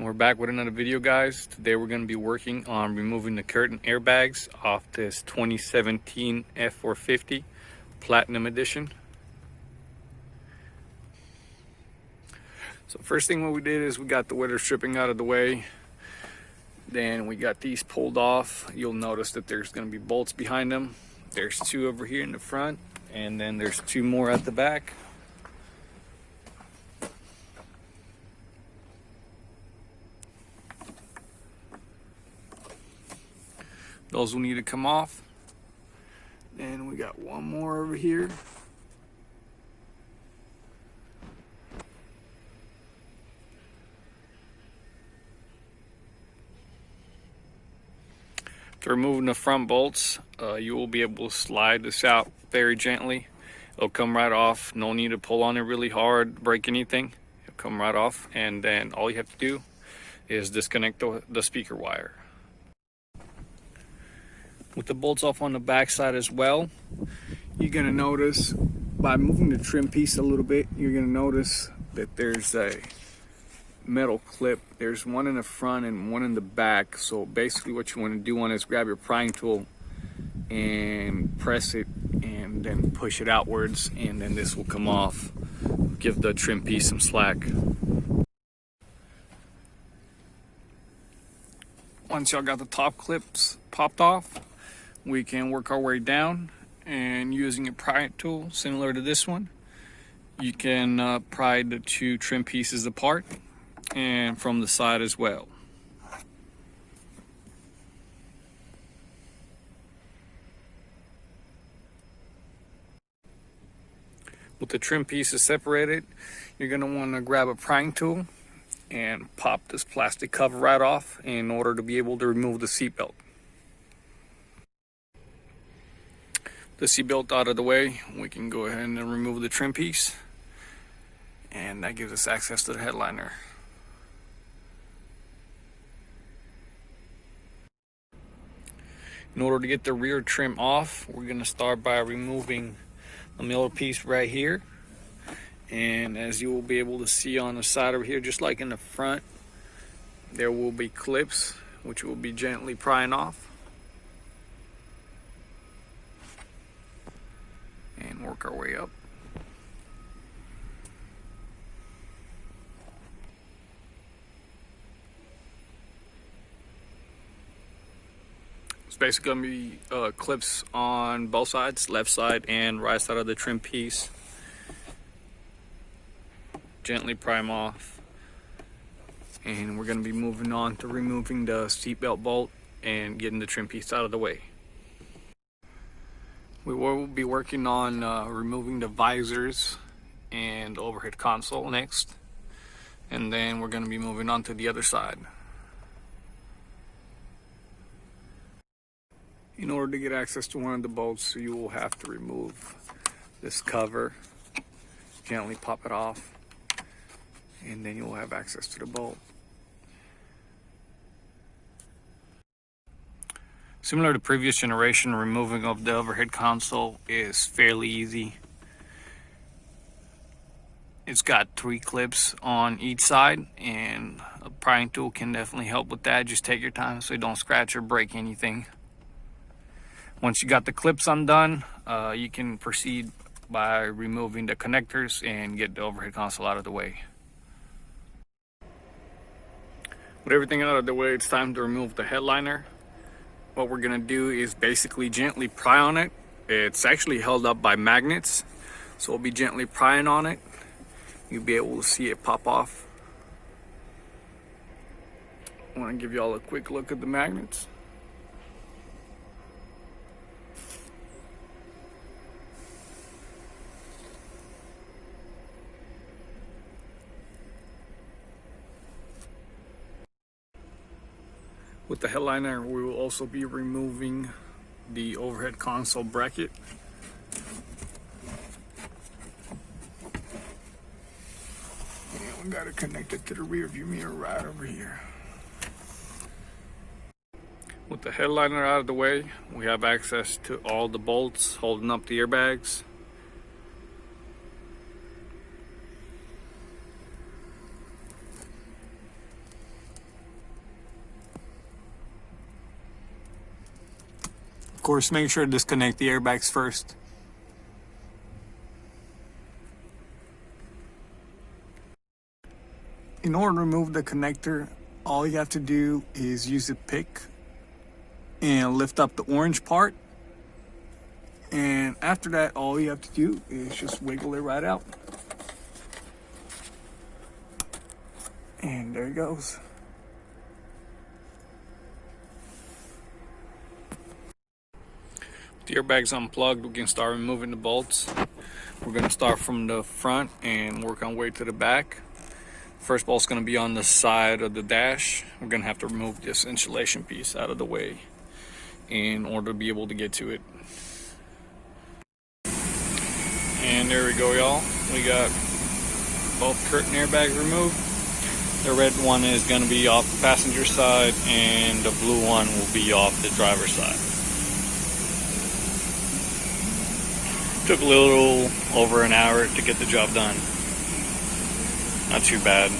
We're back with another video, guys. Today we're going to be working on removing the curtain airbags off this 2017 F450 Platinum Edition. So first thing what we did is we got the weather stripping out of the way. Then we got these pulled off. You'll notice that there's going to be bolts behind them. There's two over here in the front, and then there's two more at the back. Those will need to come off. And we got one more over here. To removing the front bolts, you will be able to slide this out very gently. It'll come right off. No need to pull on it really hard, break anything. It'll come right off, and then all you have to do is disconnect the speaker wire. With the bolts off on the back side as well, you're gonna notice by moving the trim piece a little bit, you're gonna notice that there's a metal clip. There's one in the front and one in the back. So basically what you want to do is grab your prying tool and press it and then push it outwards, and then this will come off. Give the trim piece some slack. Once y'all got the top clips popped off, we can work our way down, and using a pry tool similar to this one, you can pry the two trim pieces apart and from the side as well. With the trim pieces separated, you're going to want to grab a prying tool and pop this plastic cover right off in order to be able to remove the seatbelt. The seatbelt out of the way, we can go ahead and remove the trim piece, and that gives us access to the headliner. In order to get the rear trim off, we're going to start by removing the middle piece right here. And as you will be able to see on the side over here, just like in the front, there will be clips which will be gently prying off. And work our way up. It's basically going to be clips on both sides, left side and right side of the trim piece. Gently pry them off. And we're going to be moving on to removing the seatbelt bolt and getting the trim piece out of the way. We will be working on removing the visors and overhead console next. And then we're going to be moving on to the other side. In order to get access to one of the bolts, you will have to remove this cover, gently pop it off, and then you'll have access to the bolt. Similar to previous generation, removing of the overhead console is fairly easy. It's got 3 clips on each side, and a prying tool can definitely help with that. Just take your time so you don't scratch or break anything. Once you got the clips undone, you can proceed by removing the connectors and get the overhead console out of the way. With everything out of the way, it's time to remove the headliner. What we're going to do is basically gently pry on it. It's actually held up by magnets, so we'll be gently prying on it. You'll be able to see it pop off. I want to give you all a quick look at the magnets. With the headliner, we will also be removing the overhead console bracket. And we got it connected to the rear view mirror right over here. With the headliner out of the way, we have access to all the bolts holding up the airbags. Of course, make sure to disconnect the airbags first. In order to remove the connector, all you have to do is use a pick and lift up the orange part. And after that, all you have to do is just wiggle it right out. And there it goes. With the airbags unplugged, we can start removing the bolts. We're going to start from the front and work our way to the back. First bolt's going to be on the side of the dash. We're going to have to remove this insulation piece out of the way in order to be able to get to it. And there we go, y'all. We got both curtain airbags removed. The red one is going to be off the passenger side and the blue one will be off the driver's side. Took a little over an hour to get the job done. Not too bad.